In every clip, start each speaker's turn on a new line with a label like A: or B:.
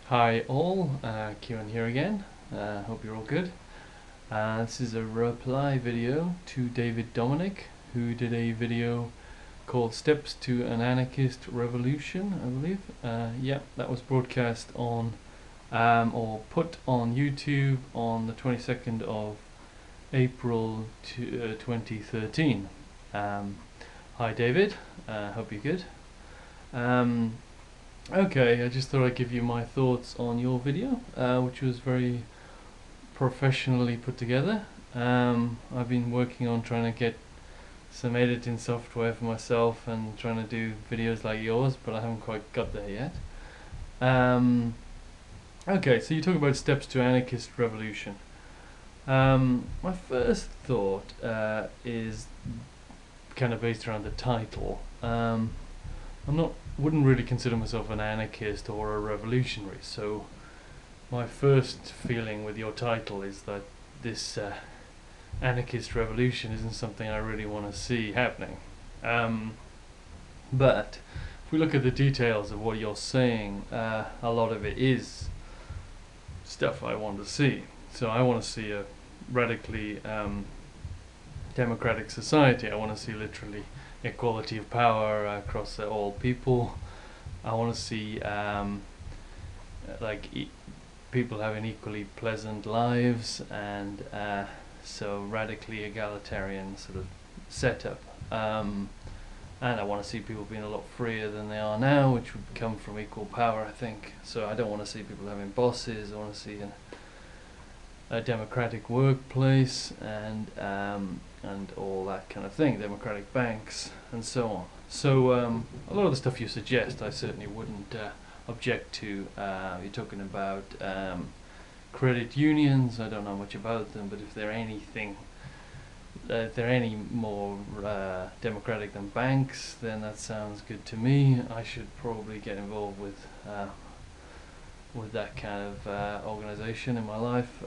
A: Hi all, Kieran here again. Hope you're all good. This is a reply video to Dominic, who did a video called Steps to an Anarchist Revolution, I believe. Yeah, that was broadcast on, or put on YouTube on the 22nd of April 2013. Hi David, hope you're good. Okay, I just thought I'd give you my thoughts on your video, which was very professionally put together. I've been working on trying to get some editing software for myself and trying to do videos like yours, but I haven't quite got there yet. Okay, so you talk about steps to anarchist revolution. My first thought is kind of based around the title. Wouldn't really consider myself an anarchist or a revolutionary, so my first feeling with your title is that this anarchist revolution isn't something I really want to see happening. But if we look at the details of what you're saying, a lot of it is stuff I want to see. So I want to see a radically democratic society. I want to see literally equality of power across all people. I want to see people having equally pleasant lives, and so radically egalitarian sort of setup. And I want to see people being a lot freer than they are now, which would come from equal power, I think. So I don't want to see people having bosses. I want to see a democratic workplace and all that kind of thing, democratic banks and so on. So a lot of the stuff you suggest I certainly wouldn't object to. You're talking about credit unions. I don't know much about them, but if they're anything, if they're any more democratic than banks, then that sounds good to me. I should probably get involved with that kind of organization in my life.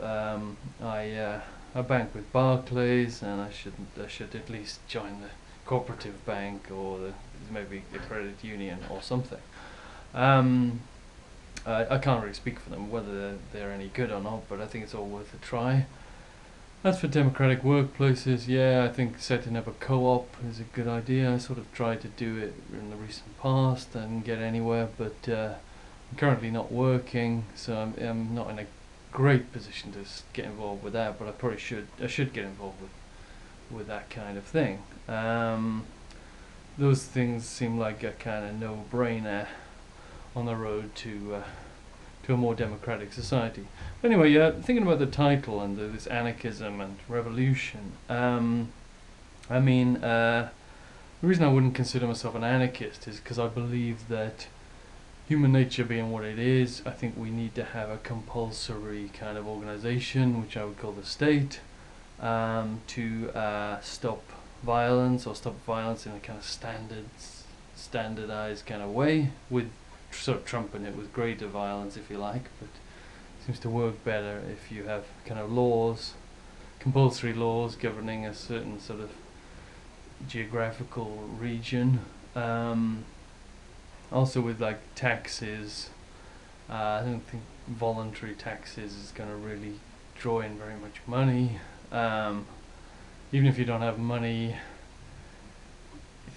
A: I bank with Barclays, and I should at least join the cooperative bank or maybe the credit union or something. I can't really speak for them whether they're any good or not, but I think it's all worth a try. As for democratic workplaces, yeah, I think setting up a co-op is a good idea. I sort of tried to do it in the recent past and get anywhere, but I'm currently not working, so I'm not in a great position to get involved with that, but I probably should get involved with that kind of thing. Those things seem like a kind of no-brainer on the road to a more democratic society. But anyway, yeah, thinking about the title and this anarchism and revolution, I mean, the reason I wouldn't consider myself an anarchist is because I believe that human nature being what it is, I think we need to have a compulsory kind of organization, which I would call the state, to stop violence, or stop violence in a kind of standardized kind of way, with sort of trumping it with greater violence, if you like, but it seems to work better if you have kind of laws, compulsory laws governing a certain sort of geographical region. Also with like taxes, I don't think voluntary taxes is going to really draw in very much money. Even if you don't have money,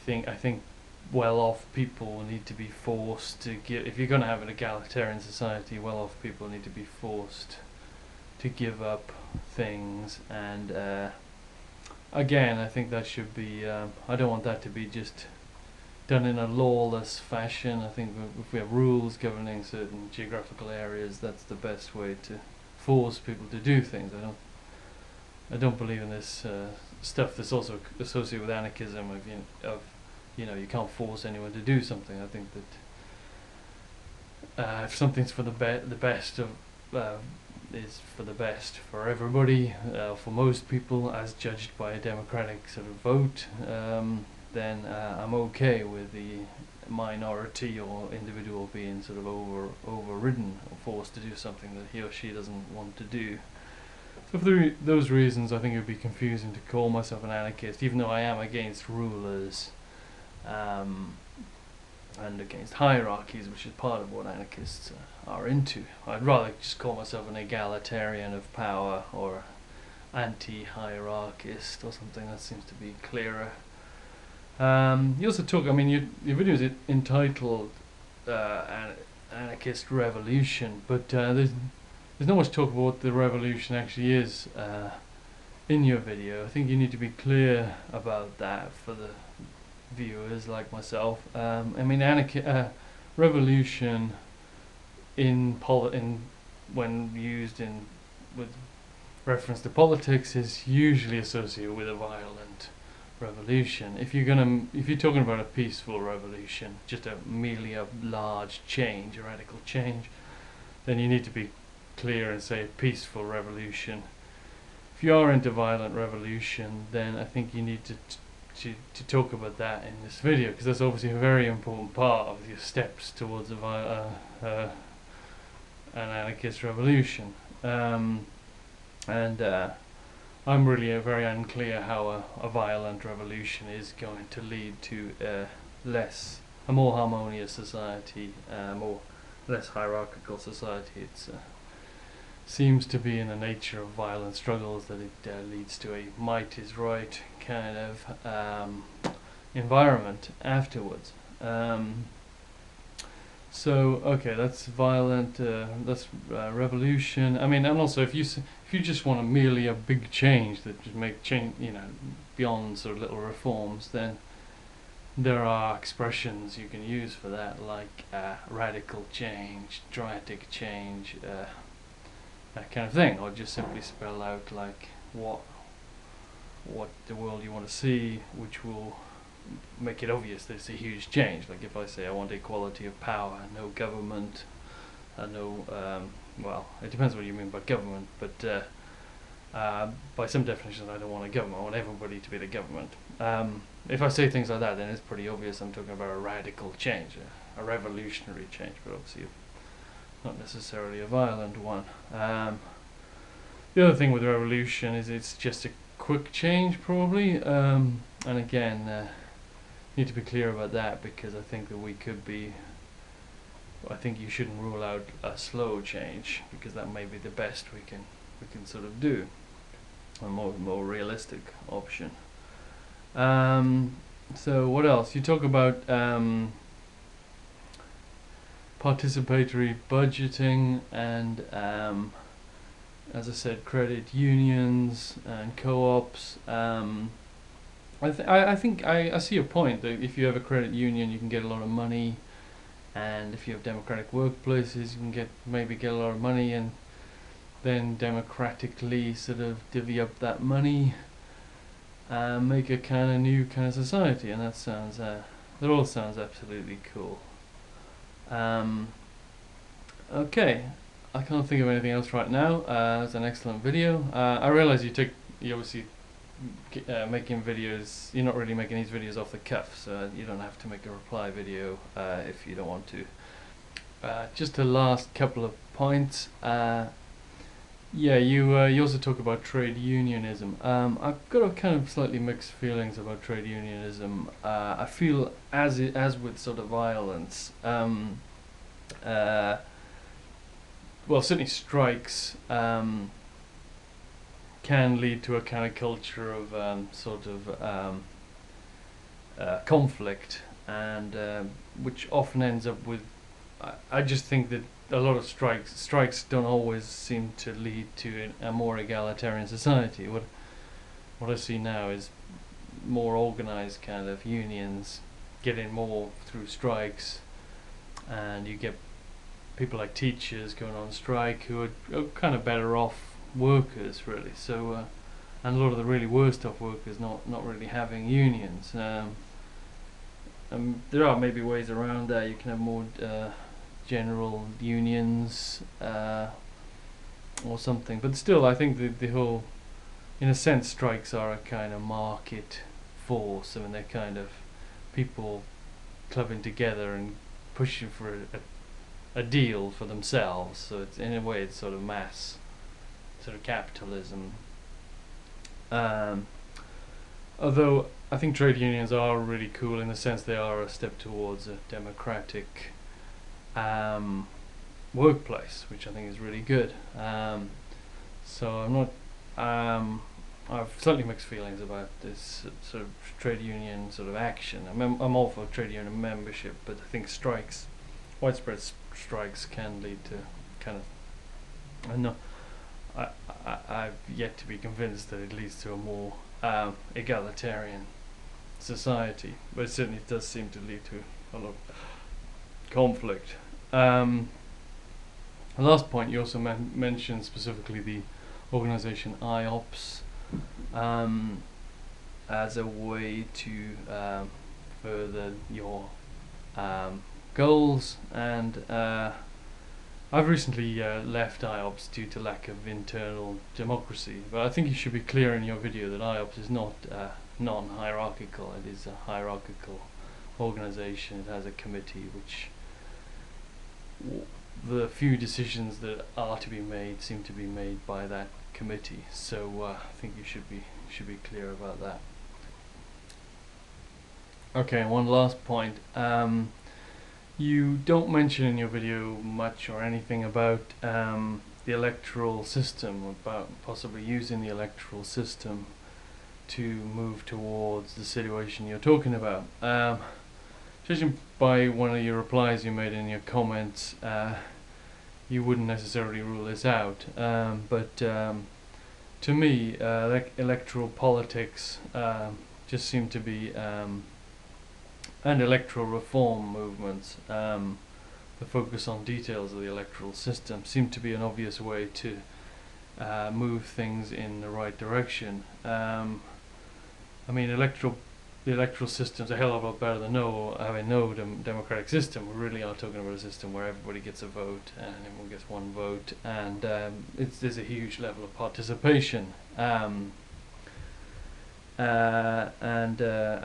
A: I think well-off people need to be forced to give. If you're going to have an egalitarian society, well-off people need to be forced to give up things. And again, I think that should be. I don't want that to be just done in a lawless fashion. I think if we have rules governing certain geographical areas, that's the best way to force people to do things. I don't believe in this stuff that's also associated with anarchism of you can't force anyone to do something. I think that if something's for the best of is for the best for everybody, for most people, as judged by a democratic sort of vote, then I'm okay with the minority or individual being sort of overridden or forced to do something that he or she doesn't want to do. So for those reasons, I think it would be confusing to call myself an anarchist, even though I am against rulers. and against hierarchies, which is part of what anarchists are into. I'd rather just call myself an egalitarian of power, or anti-hierarchist, or something that seems to be clearer. You also talk, I mean, your video is entitled Anarchist Revolution, but there's not much talk about what the revolution actually is in your video. I think you need to be clear about that for the viewers like myself. I mean, revolution when used with reference to politics is usually associated with a violent revolution. If you're talking about a peaceful revolution, just merely a large change, a radical change, then you need to be clear and say peaceful revolution. If you are into violent revolution, then I think you need to talk about that in this video, because that's obviously a very important part of your steps towards an anarchist revolution. I'm really very unclear how a violent revolution is going to lead to a more harmonious society, less hierarchical society. It seems to be in the nature of violent struggles that it leads to a might is right kind of environment afterwards. So okay, that's violent. That's revolution. I mean, and also if you just want merely a big change that just make change, beyond sort of little reforms, then there are expressions you can use for that, like radical change, dramatic change, that kind of thing, or just simply spell out like what the world you want to see, which will make it obvious that it's a huge change. Like if I say I want equality of power, no government, well, it depends what you mean by government, but by some definitions I don't want a government, I want everybody to be the government. If I say things like that, then it's pretty obvious I'm talking about a radical change, a revolutionary change, but obviously not necessarily a violent one. The other thing with revolution is it's just a quick change, probably, and again, need to be clear about that, because I think that I think you shouldn't rule out a slow change, because that may be the best we can sort of do, a more realistic option. So what else? You talk about participatory budgeting and as I said, credit unions and co-ops. I think I see your point that if you have a credit union, you can get a lot of money, and if you have democratic workplaces, you can maybe get a lot of money, and then democratically sort of divvy up that money and make a kind of new kind of society, and that all sounds absolutely cool. Okay, I can't think of anything else right now. It's an excellent video. I realize you obviously making videos, you're not really making these videos off the cuff, so you don't have to make a reply video if you don't want to. Just a last couple of points. Yeah, you also talk about trade unionism. I've got a kind of slightly mixed feelings about trade unionism. I feel as with sort of violence, well, certainly strikes can lead to a kind of culture of conflict, and which often ends up with. I just think that a lot of strikes don't always seem to lead to a more egalitarian society. What I see now is more organized kind of unions getting more through strikes, and you get people like teachers going on strike who are kind of better off workers, really. So and a lot of the really worst off workers not really having unions. There are maybe ways around that. You can have more general unions or something, but still I think the whole, in a sense, strikes are a kind of market force. I mean, they're kind of people clubbing together and pushing for a deal for themselves. So it's, in a way, it's sort of mass sort of capitalism. Although I think trade unions are really cool in the sense they are a step towards a democratic workplace, which I think is really good. So I'm not. I've slightly mixed feelings about this sort of trade union sort of action. I'm all for trade union membership, but I think widespread strikes can lead to kind of. I know. I've yet to be convinced that it leads to a more egalitarian society, but it certainly does seem to lead to a lot of conflict. The last point, you also mentioned specifically the organization IOPS as a way to further your goals, and I've recently left IOPS due to lack of internal democracy, but I think you should be clear in your video that IOPS is not non-hierarchical. It is a hierarchical organization. It has a committee which the few decisions that are to be made seem to be made by that committee. So I think you should be clear about that. Okay, and one last point. You don't mention in your video much or anything about the electoral system, about possibly using the electoral system to move towards the situation you're talking about. Judging by one of your replies you made in your comments, you wouldn't necessarily rule this out, but to me, electoral politics just seem to be and electoral reform movements, the focus on details of the electoral system seem to be an obvious way to move things in the right direction. I mean, the electoral system's a hell of a lot better than having no democratic system. We really are talking about a system where everybody gets a vote and everyone gets one vote, and there's a huge level of participation. I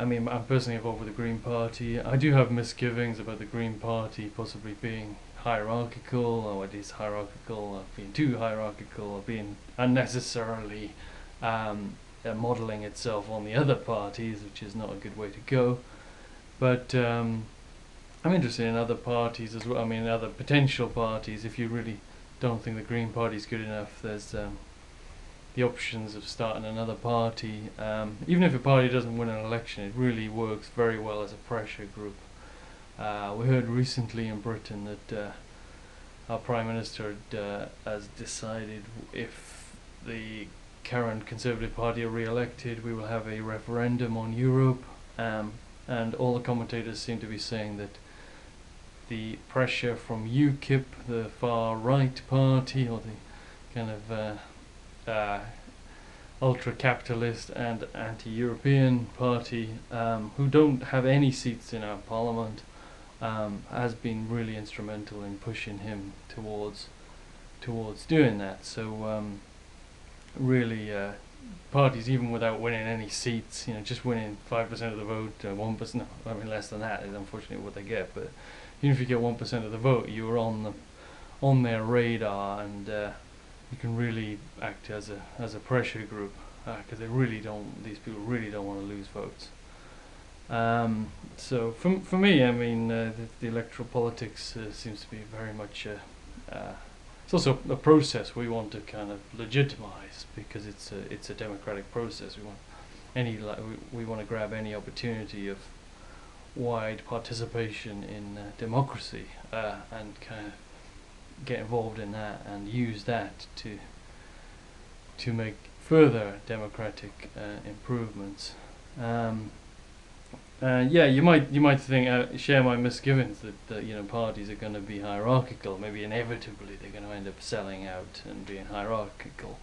A: mean, I'm personally involved with the Green Party. I do have misgivings about the Green Party possibly being hierarchical, or at least hierarchical, or being too hierarchical, or being unnecessarily modelling itself on the other parties, which is not a good way to go. But I'm interested in other parties as well. I mean, other potential parties. If you really don't think the Green Party is good enough, there's the options of starting another party. Even if a party doesn't win an election, it really works very well as a pressure group. We heard recently in Britain that our Prime Minister has decided if the current Conservative Party are re-elected, we will have a referendum on Europe, and all the commentators seem to be saying that the pressure from UKIP, the far-right party, or the kind of ultra-capitalist and anti-European party, who don't have any seats in our parliament, has been really instrumental in pushing him towards doing that. So really, parties, even without winning any seats, just winning 5% of the vote, 1%, no, I mean less than that is unfortunately what they get, but even if you get 1% of the vote, you're on their radar, and you can really act as a pressure group, because these people really don't want to lose votes. So for me, I mean, the electoral politics seems to be very much it's also a process we want to kind of legitimize, because it's a democratic process. We want to grab any opportunity of wide participation in democracy, and kind of get involved in that and use that to make further democratic improvements. Yeah, you might think, share my misgivings that parties are going to be hierarchical. Maybe inevitably they're going to end up selling out and being hierarchical.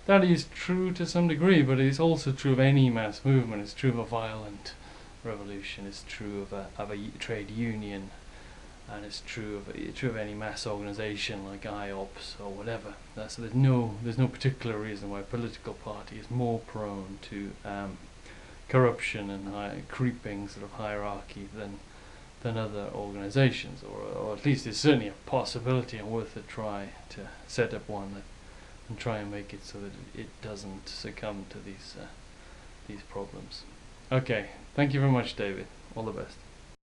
A: That is true to some degree, but it's also true of any mass movement. It's true of a violent revolution. It's true of a trade union, and it's true of any mass organisation like IOPS or whatever. So there's no particular reason why a political party is more prone to corruption and creeping sort of hierarchy than other organisations, or at least it's certainly a possibility and worth a try to set up one and try and make it so that it doesn't succumb to these problems. Okay, thank you very much, David. All the best.